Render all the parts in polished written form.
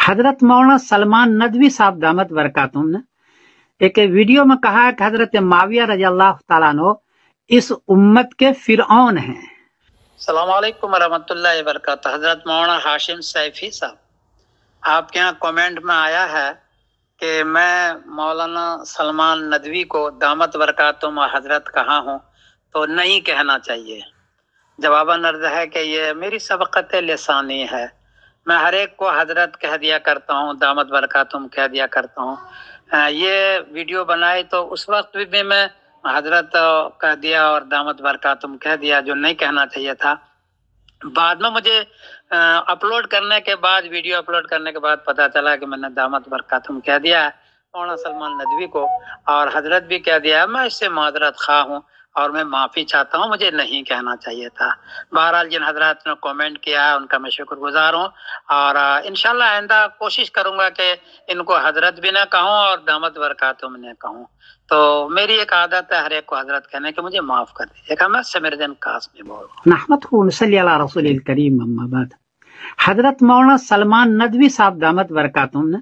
حضرت مولانا سلمان ندوی صاحب دامت برکاتہم نے ایک ویڈیو میں کہا ہے کہ حضرت معاویہ رضی اللہ تعالیٰ عنہ اس امت کے فرعون ہیں۔ السلام علیکم ورحمۃ اللہ وبرکاتہ۔ حضرت مولانا ہاشم سیفی صاحب، آپ کے یہاں کومنٹ میں آیا ہے کہ میں مولانا سلمان ندوی کو دامت برکاتہم اور حضرت کہا ہوں تو نہیں کہنا چاہیے۔ جواباً عرض ہے کہ یہ میری سبقت لسانی ہے، میں ہر ایک کو حضرت کہہ دیا کرتا ہوں، دامت برکاتہم کہہ دیا کرتا ہوں۔ یہ ویڈیو بنائی تو اس وقت بھی میں حضرت کہہ دیا اور دامت برکاتہم کہہ دیا جو نہیں کہنا چاہیے تھا۔ بعد میں مجھے اپلوڈ کرنے کے بعد، ویڈیو اپلوڈ کرنے کے بعد پتہ چلا کہ میں نے دامت برکاتہم کہہ دیا ہے مولانا سلمان ندوی کو، اور حضرت بھی کہہ دیا ہے۔ میں اس سے معذرت خواہ ہوں اور میں معافی چاہتا ہوں، مجھے نہیں کہنا چاہیے تھا۔ بہرحال جن حضرات نے کومنٹ کیا ہے ان کا میں شکر گزار ہوں، اور انشاءاللہ آئندہ کوشش کروں گا کہ ان کو حضرت بھی نہ کہوں اور دامت برکاتہم نہ کہوں۔ تو میری ایک عادت ہے ہر ایک کو حضرت کہنے کہ مجھے معاف کر دیجیے گا۔ میں سمیردن قاسمی بول رہا ہوں۔ نحمدہ ونصلی علی رسول الکریم، اما بعد۔ حضرت مولانا سلمان ندوی صاحب دامت برکاتہم نے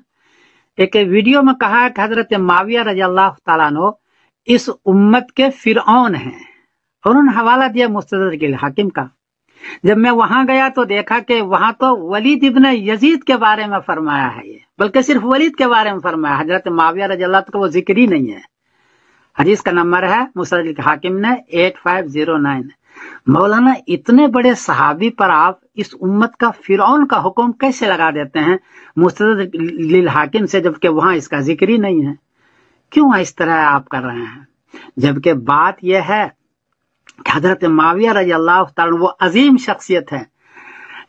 ایک ویڈیو میں کہا ہے کہ حضرت معاویہ رضی اللہ تعالیٰ عنہ اس امت کے فرعون ہیں، اور انہوں نے حوالہ دیا مستدرک الحاکم کا۔ جب میں وہاں گیا تو دیکھا کہ وہاں تو ولید ابن یزید کے بارے میں فرمایا ہے، یہ بلکہ صرف ولید کے بارے میں فرمایا، حضرت معاویہ رضی اللہ عنہ کا وہ ذکر ہی نہیں ہے۔ حدیث کا نمبر ہے مستدرک الحاکم نے 8509۔ مولانا اتنے بڑے صحابی پر آپ اس امت کا فرعون کا حکم کیسے لگا دیتے ہیں مستدرک الحاکم سے، جبکہ وہاں اس کا ذکر ہی نہیں ہے؟ کیوں اس طرح آپ کر رہے ہیں؟ جبکہ بات یہ ہے کہ حضرت معاویہ رضی اللہ تعالیٰ وہ عظیم شخصیت ہے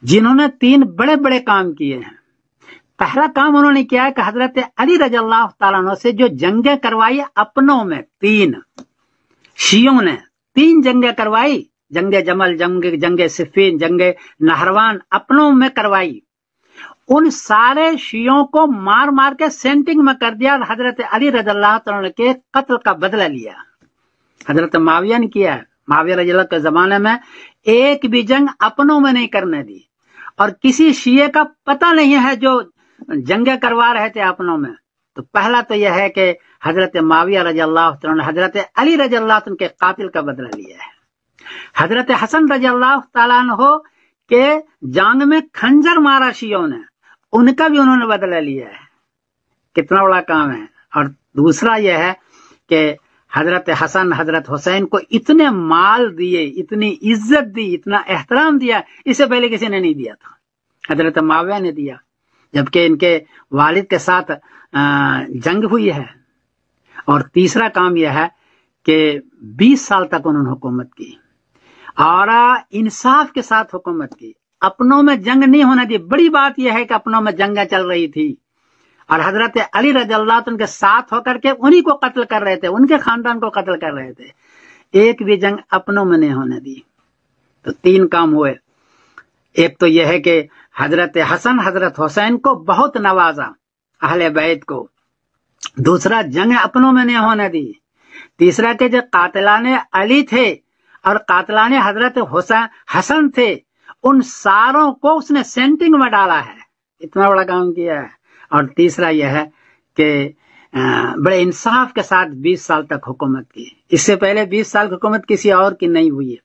جنہوں نے 3 بڑے بڑے کام کیے ہیں۔ پہلا کام انہوں نے کیا ہے کہ حضرت علی رضی اللہ تعالیٰ عنہ سے جو جنگیں کروائی اپنوں میں، 3 شیعوں نے 3 جنگیں کروائی، جنگ جمل، جنگ صفین، جنگ نہروان اپنوں میں کروائی۔ ان سارے شیعوں کو مار مار کے سینٹنگ میں کر دیا، حضرت علی رضی اللہ تعالیٰ کے قتل کا بدلہ لیا۔ حضرت معاویہ نے کیا ہے، معاویہ رضی اللہ کے زمانے میں ایک بھی جنگ اپنوں میں نہیں کرنے دی، اور کسی شیعہ کا پتہ نہیں ہے جو جنگیں کروا رہے تھے اپنوں میں۔ تو پہلا تو یہ ہے کہ حضرت معاویہ رضی اللہ تعالیٰ نے حضرت علی رضی اللہ عنہ کے قاتل کا بدلہ لیا ہے۔ حضرت حسن رضی اللہ تعالیٰ عنہ کے جانگ میں خنجر مارا شیعوں نے، ان کا بھی انہوں نے بدلہ لیا ہے۔ کتنا بڑا کام ہے۔ اور دوسرا یہ ہے کہ حضرت حسن حضرت حسین کو اتنے مال دیے، اتنی عزت دی، اتنا احترام دیا، اس سے پہلے کسی نے نہیں دیا تھا۔ حضرت معاویہ نے دیا، جبکہ ان کے والد کے ساتھ جنگ ہوئی ہے۔ اور تیسرا کام یہ ہے کہ 20 سال تک انہوں نے حکومت کی اور انصاف کے ساتھ حکومت کی، اپنوں میں جنگ نہیں ہونا دی۔ بڑی بات یہ ہے کہ اپنوں میں جنگیں چل رہی تھی اور حضرت علی رضی اللہ عنہ کے ساتھ ہو کر کے انہی کو قتل کر رہے تھے، ان کے خاندان کو قتل کر رہے تھے، ایک بھی جنگ اپنوں میں نہیں ہونے دی۔ تو 3 کام ہوئے۔ ایک تو یہ ہے کہ حضرت حسن حضرت حسین کو بہت نوازا، اہل بیت کو۔ دوسرا، جنگ اپنوں میں نہیں ہونے دی۔ تیسرا کہ جو قاتلان علی تھے اور قاتلان حضرت حسن تھے، ان ساروں کو اس نے سینٹنگ میں ڈالا ہے، اتنا بڑا کام کیا ہے۔ اور تیسرا یہ ہے کہ بڑے انصاف کے ساتھ 20 سال تک حکومت کی۔ اس سے پہلے 20 سال کی حکومت کسی اور کی نہیں ہوئی ہے۔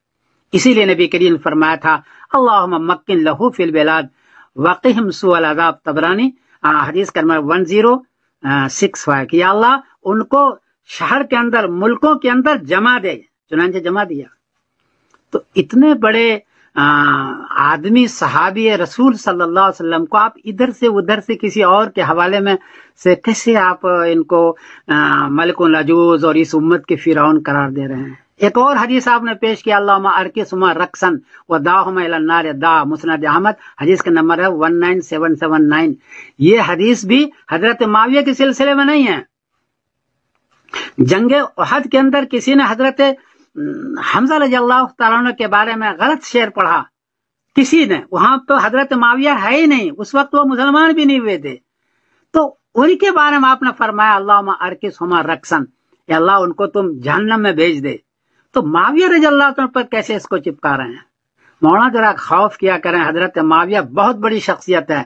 اسی لیے نبی کریم نے فرمایا تھا اللہم مکن لہو فی البلاد وقہم سوء العذاب، طبرانی حدیث کا نمبر 1065، کہ یا اللہ ان کو شہر کے اندر، ملکوں کے اندر جمع دے، چنانچہ جمع دیا۔ تو اتنے بڑے آدمی، صحابی رسول صلی اللہ علیہ وسلم کو آپ ادھر سے ادھر سے کسی اور کے حوالے میں سے کیسے آپ ان کو ملک العجوز اور اس امت کے فرعون قرار دے رہے ہیں؟ ایک اور حدیث آپ نے پیش کیا، اللہم ارکسہما رقصا ودعہما الی النار دعا، مسند احمد، حدیث کا نمبر ہے 19779۔ یہ حدیث بھی حضرت معاویہ کے سلسلے میں نہیں ہے۔ جنگ احد کے اندر کسی نے حضرت حمزہ رضی اللہ تعالیٰ عنہ کے بارے میں غلط شعر پڑھا، کسی نے، وہاں تو حضرت معاویہ ہے ہی نہیں، اس وقت وہ مسلمان بھی نہیں ہوئے تھے، تو ان کے بارے میں آپ نے فرمایا اللہم ارکسہما رقصا، یا اللہ ان کو تم جہنم میں بھیج دے۔ تو معاویہ رضی اللہ عنہ پر کیسے اس کو چپکا رہے ہیں؟ مولانا ذرا خوف کیا کریں، حضرت معاویہ بہت بڑی شخصیت ہے،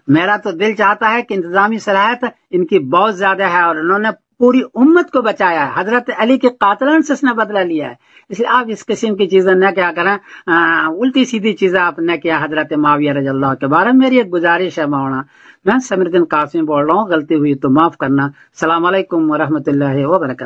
میرا تو دل چاہتا ہے کہ انتظامی صلاحیت ان کی بہت زیادہ ہے اور انہوں نے پوری امت کو بچایا ہے، حضرت علی کے قاتلان سے اس نے بدلہ لیا ہے، اس لیے آپ اس قسم کی چیزیں نہ کیا کریں، الٹی سیدھی چیزیں آپ نے کیا حضرت معاویہ رضی اللہ کے بارے میں۔ میری ایک گزارش ہے مولانا، میں سمیر الدین قاسمی بول رہا ہوں، غلطی ہوئی تو معاف کرنا۔ السلام علیکم ورحمۃ اللہ وبرکاتہ۔